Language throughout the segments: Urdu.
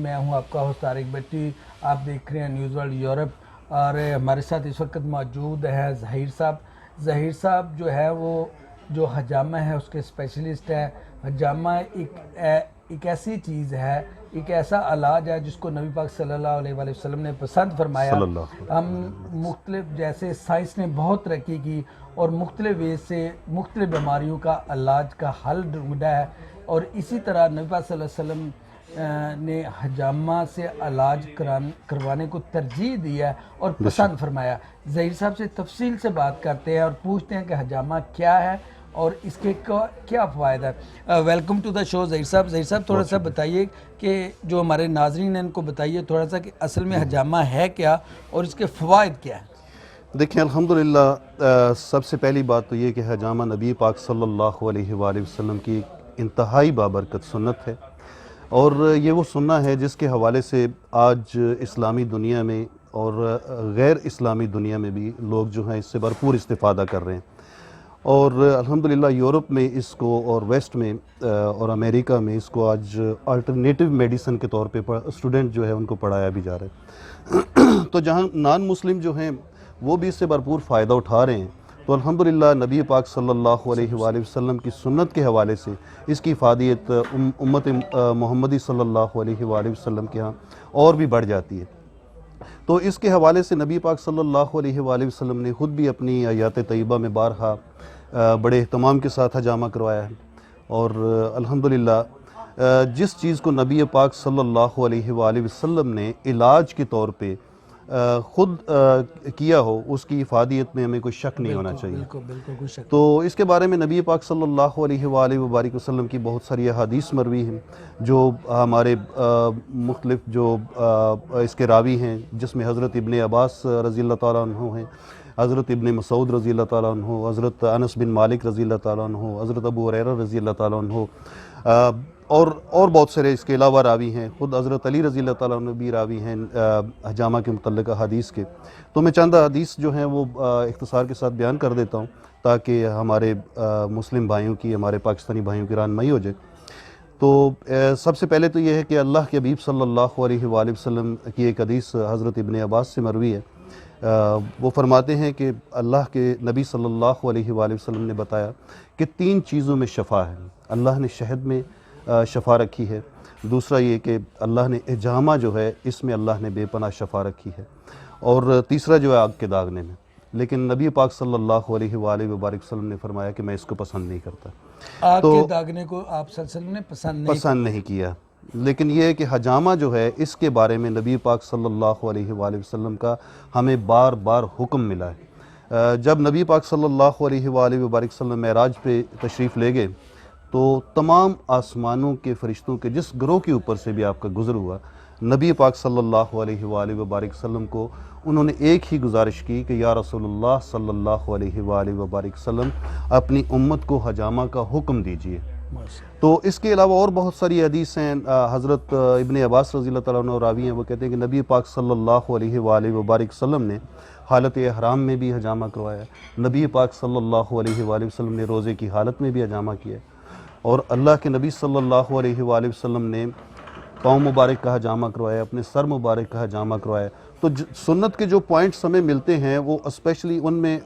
میں ہوں آپ کا ہوسٹ طارق بٹی. آپ دیکھ رہے ہیں نیوز ورلڈ یورپ اور ہمارے ساتھ اس وقت موجود ہے ظہیر صاحب. ظہیر صاحب جو ہے وہ جو حجامہ ہے اس کے اسپیشلسٹ ہے. حجامہ ایک ایسی چیز ہے, ایک ایسا علاج ہے جس کو نبی پاک صلی اللہ علیہ وآلہ وسلم نے پسند فرمایا. ہم مختلف جیسے سائنس نے بہت ترقی کی اور مختلف ویز سے مختلف بیماریوں کا علاج کا حل ڈھونڈا ہے, اور اسی طرح نبی پاک صلی اللہ علیہ وسلم نے حجامہ سے علاج کروانے کو ترجیح دیا ہے اور پسند فرمایا. ظہیر صاحب سے تفصیل سے بات کرتے ہیں اور پوچھتے ہیں کہ حجامہ کیا ہے اور اس کے کیا فوائد ہے. ویلکم ٹو دا شو ظہیر صاحب. ظہیر صاحب تھوڑا سا بتائیے کہ جو ہمارے ناظرین ہیں ان کو بتائیے تھوڑا سا کہ اصل میں حجامہ ہے کیا اور اس کے فوائد کیا ہیں. دیکھیں الحمدللہ سب سے پہلی بات تو یہ کہ حجامہ نبی پاک صلی اللہ علیہ وآلہ وسلم کی انتہائی بابرکت سنت ہے, اور یہ وہ سنہ ہے جس کے حوالے سے آج اسلامی دنیا میں اور غیر اسلامی دنیا میں بھی لوگ جو ہیں اس سے بھرپور استفادہ کر رہے ہیں. اور الحمدللہ یورپ میں اس کو اور ویسٹ میں اور امریکہ میں اس کو آج الٹرنیٹیو میڈیسن کے طور پہ اسٹوڈنٹ جو ہے ان کو پڑھایا بھی جا رہا ہے. تو جہاں نان مسلم جو ہیں وہ بھی اس سے بھرپور فائدہ اٹھا رہے ہیں, تو الحمدللہ نبی پاک صلی اللہ علیہ وآلہ وسلم کی سنت کے حوالے سے اس کی افادیت امت محمدی صلی اللہ علیہ وآلہ وسلم کے ہاں اور بھی بڑھ جاتی ہے. تو اس کے حوالے سے نبی پاک صلی اللہ علیہ وآلہ وسلم نے خود بھی اپنی حیات طیبہ میں بارہا بڑے اہتمام کے ساتھ حجامہ کروایا ہے. اور الحمدللہ جس چیز کو نبی پاک صلی اللہ علیہ وآلہ وسلم نے علاج کے طور پہ خود کیا ہو اس کی افادیت میں ہمیں کوئی شک نہیں ہونا چاہیے. بالکل کوئی شک. تو اس کے بارے میں نبی پاک صلی اللہ علیہ وآلہ وبارک وسلم کی بہت ساری احادیث مروی ہیں جو ہمارے مختلف جو اس کے راوی ہیں, جس میں حضرت ابن عباس رضی اللہ تعالیٰ عنہ ہیں, حضرت ابن مسعود رضی اللہ تعالیٰ عنہ, حضرت انس بن مالک رضی اللہ تعالیٰ عنہ, حضرت ابو ہریرہ رضی اللہ تعالیٰ عنہ, اور بہت سارے اس کے علاوہ راوی ہیں. خود حضرت علی رضی اللہ تعالیٰ عنہ بھی راوی ہیں حجامہ کے متعلق حدیث کے. تو میں چند حدیث جو ہیں وہ اختصار کے ساتھ بیان کر دیتا ہوں تاکہ ہمارے مسلم بھائیوں کی, ہمارے پاکستانی بھائیوں کی رہنمائی ہو جائے. تو سب سے پہلے تو یہ ہے کہ اللہ کے حبیب صلی اللہ علیہ وآلہ وسلم کی ایک حدیث حضرت ابن عباس سے مروی ہے. وہ فرماتے ہیں کہ اللہ کے نبی صلی اللہ علیہ وآلہ وسلم نے بتایا کہ 3 چیزوں میں شفا ہے. اللہ نے شہد میں شفا رکھی ہے, دوسرا یہ کہ اللہ نے حجامہ جو ہے اس میں اللہ نے بے پناہ شفا رکھی ہے, اور تیسرا جو ہے آگ کے داغنے میں. لیکن نبی پاک صلی اللہ علیہ وآلہ وبارک وسلم نے فرمایا کہ میں اس کو پسند نہیں کرتا. آگ کے داغنے کو آپ صلی اللہ علیہ وسلم نے پسند نہیں کیا. لیکن یہ ہے کہ حجامہ جو ہے اس کے بارے میں نبی پاک صلی اللہ علیہ وآلہ وسلم کا ہمیں بار بار حکم ملا ہے. جب نبی پاک صلی اللہ علیہ وآلہ وبارک وسلم معراج پہ تشریف لے گئے تو تمام آسمانوں کے فرشتوں کے جس گروہ کے اوپر سے بھی آپ کا گزر ہوا, نبی پاک صلی اللہ علیہ وآلہ وبارک وسلم کو انہوں نے ایک ہی گزارش کی کہ یا رسول اللہ صلی اللہ علیہ وآلہ وبارک وسلم اپنی امت کو حجامہ کا حکم دیجیے. تو اس کے علاوہ اور بہت ساری حدیث ہیں. حضرت ابن عباس رضی اللہ تعالیٰ عنہ راوی ہیں, وہ کہتے ہیں کہ نبی پاک صلی اللہ علیہ وآلہ وبارک وسلم نے حالت احرام میں بھی حجامہ کروایا, نبی پاک صلی اللہ علیہ وآلہ وسلم نے روزے کی حالت میں بھی حجامہ کیا, اور اللہ کے نبی صلی اللہ علیہ وآلہ وسلم نے پاؤں مبارک کا حجامہ کروایا, اپنے سر مبارک کا حجامہ کروایا. تو سنت کے جو پوائنٹس ہمیں ملتے ہیں وہ اسپیشلی ان میں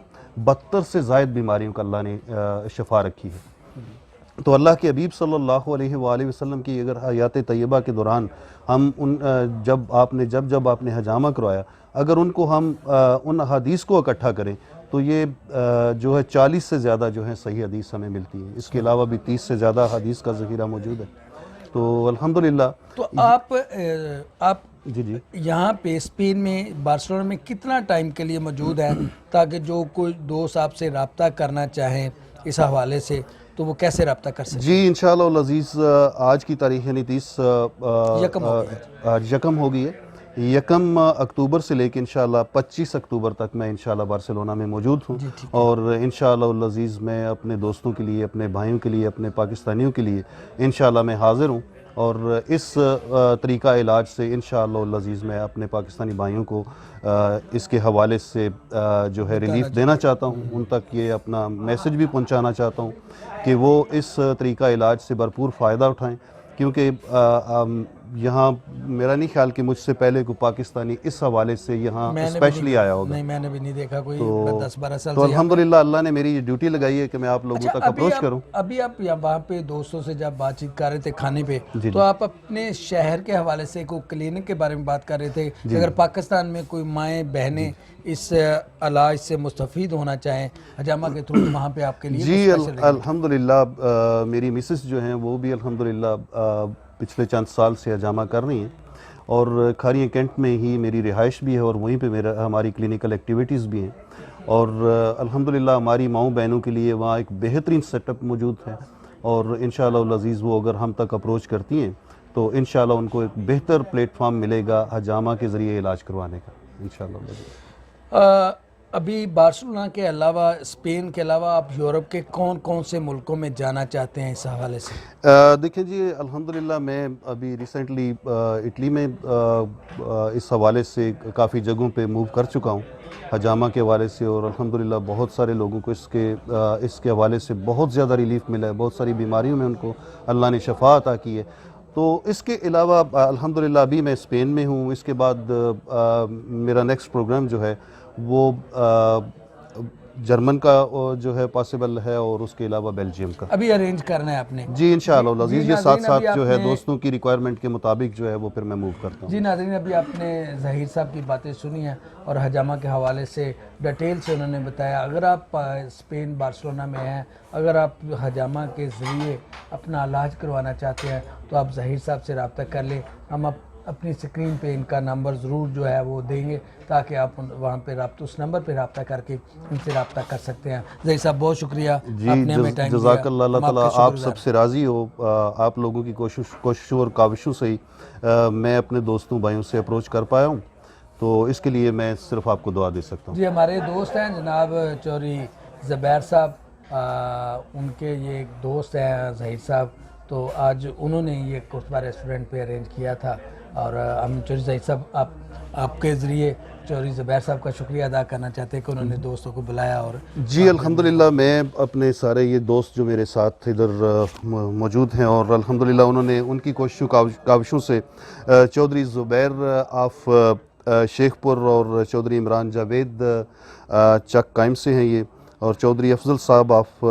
72 سے زائد بیماریوں کا اللہ نے شفا رکھی ہے. تو اللہ کے حبیب صلی اللہ علیہ وآلہ وسلم کی اگر حیات طیبہ کے دوران ہم جب آپ نے حجامہ کروایا, اگر ان کو ہم ان حدیث کو اکٹھا کریں تو یہ جو ہے 40 سے زیادہ جو ہیں صحیح حدیث ہمیں ملتی ہے. اس کے علاوہ بھی 30 سے زیادہ حدیث کا ذخیرہ موجود ہے. تو الحمدللہ. تو آپ جی یہاں پہ اسپین میں بارسلونا میں کتنا ٹائم کے لیے موجود ہے تاکہ جو کوئی دوست آپ سے رابطہ کرنا چاہیں اس حوالے سے تو وہ کیسے رابطہ کر سکتے ہیں؟ جی انشاءاللہ العزیز آج کی تاریخ یعنی 30 یکم ہو گئی ہے. 1 اکتوبر سے لے کے انشاءاللہ 25 اکتوبر تک میں انشاءاللہ بارسلونا میں موجود ہوں, اور انشاءاللہ العزیز میں اپنے دوستوں کے لیے, اپنے بھائیوں کے لیے, اپنے پاکستانیوں کے لیے انشاءاللہ میں حاضر ہوں. اور اس طریقہ علاج سے انشاءاللہ العزیز میں اپنے پاکستانی بھائیوں کو اس کے حوالے سے جو ہے ریلیف دینا چاہتا ہوں, ان تک یہ اپنا میسج بھی پہنچانا چاہتا ہوں کہ وہ اس طریقہ علاج سے بھرپور فائدہ اٹھائیں, کیونکہ یہاں میرا نہیں خیال کہ مجھ سے پہلے کوئی پاکستانی اس حوالے سے یہاں میں نے بھی اسپیشلی آیا ہوگا. نہیں، میں نے بھی نہیں دیکھا کوئی تو 10-12 سال تو سے یہاں پہ۔ الحمدللہ اللہ نے میری یہ ڈیوٹی لگائی ہے کہ میں آپ لوگوں تک اپروچ کروں. ابھی آپ وہاں پہ دوستوں سے جب بات چیت کر رہے تھے کھانے پہ، جی تو آپ اپنے شہر کے حوالے سے کوئی کلینک کے بارے میں بات کر رہے تھے کہ اگر پاکستان میں کوئی مائیں بہنیں اس علاج سے مستفید ہونا چاہیں حجامہ کے تھرو، وہاں پہ آپ کے لیے جی کوئی special الحمدللہ میری مسز جو ہیں وہ بھی الحمدللہ پچھلے چند سال سے حجامہ کر رہی ہیں، اور کھاریاں کینٹ میں ہی میری رہائش بھی ہے اور وہیں پہ ہماری کلینکل ایکٹیویٹیز بھی ہیں، اور الحمدللہ ہماری ماؤں بہنوں کے لیے وہاں ایک بہترین سیٹ اپ موجود ہے، اور انشاءاللہ العزیز وہ اگر ہم تک اپروچ کرتی ہیں تو انشاءاللہ ان کو ایک بہتر پلیٹ فارم ملے گا حجامہ کے ذریعے علاج کروانے کا انشاءاللہ العزیز. ابھی بارسلونا کے علاوہ، اسپین کے علاوہ، آپ یورپ کے کون کون سے ملکوں میں جانا چاہتے ہیں اس حوالے سے؟ دیکھیں جی الحمدللہ میں ابھی ریسنٹلی اٹلی میں اس حوالے سے کافی جگہوں پہ موو کر چکا ہوں حجامہ کے حوالے سے، اور الحمدللہ بہت سارے لوگوں کو اس کے حوالے سے بہت زیادہ ریلیف ملا ہے، بہت ساری بیماریوں میں ان کو اللہ نے شفا عطا کی ہے. تو اس کے علاوہ الحمدللہ ابھی میں اسپین میں ہوں. اس کے بعد میرا نیکسٹ پروگرام جو ہے وہ جرمن کا جو ہے پاسبل ہے، اور اس کے علاوہ بیلجیم کا. ابھی ارینج کرنا ہے آپ نے؟ جی انشاءاللہ العزیز، یہ ساتھ ناظرین، ساتھ جو ہے ابھی آپ نے دوستوں کی ریکوائرمنٹ کے مطابق جو ہے وہ پھر میں موو کرتا ہوں. جی ناظرین، ابھی آپ نے ظہیر صاحب کی باتیں سنی ہیں اور حجامہ کے حوالے سے ڈیٹیل سے انہوں نے بتایا. اگر آپ اسپین بارسلونا میں ہیں، اگر آپ حجامہ کے ذریعے اپنا علاج کروانا چاہتے ہیں تو آپ ظہیر صاحب سے رابطہ کر لیں. ہم اپنی سکرین پہ ان کا نمبر ضرور جو ہے وہ دیں گے تاکہ آپ وہاں پہ اس نمبر پہ رابطہ کر کے ان سے رابطہ کر سکتے ہیں. ظہیر صاحب بہت شکریہ، آپ نے ہمیں ٹائم دیا. جزاک اللہ. اللہ ہم آپ تعالیٰ کے آپ شکر سب سے راضی ہو. آپ لوگوں کی کوششوں اور کاوشوں سے ہی میں اپنے دوستوں بھائیوں سے اپروچ کر پایا ہوں، تو اس کے لیے میں صرف آپ کو دعا دے سکتا ہوں. جی ہمارے دوست ہیں جناب چوری زبیر صاحب، ان کے یہ ایک دوست ہیں ظہیر صاحب، تو آج انہوں نے یہ کورسبا ریسٹورنٹ پہ ارینج کیا تھا، اور ہم چوری ظہیر صاحب آپ کے ذریعے چوری زبیر صاحب کا شکریہ ادا کرنا چاہتے ہیں کہ انہوں نے دوستوں کو بلایا. اور جی الحمدللہ میں اپنے سارے یہ دوست جو میرے ساتھ ادھر موجود ہیں، اور الحمدللہ انہوں نے ان کی کوششوں کاوشوں سے چودھری زبیر آف شیخ پور اور چودھری عمران جاوید چک قائم سے ہیں یہ، اور چودھری افضل صاحب آف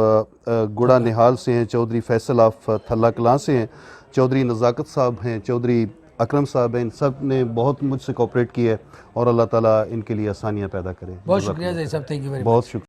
گڑا نہال سے ہیں، چودھری فیصل آف تھلہ کلاں سے ہیں، چودھری نزاکت صاحب ہیں، چودھری اکرم صاحب ہیں. ان سب نے بہت مجھ سے کوپریٹ کی ہے، اور اللہ تعالیٰ ان کے لیے آسانیاں پیدا کرے. بہت شکریہ ظہیر صاحب، تھینک یو ویری مچ. بہت شکریہ.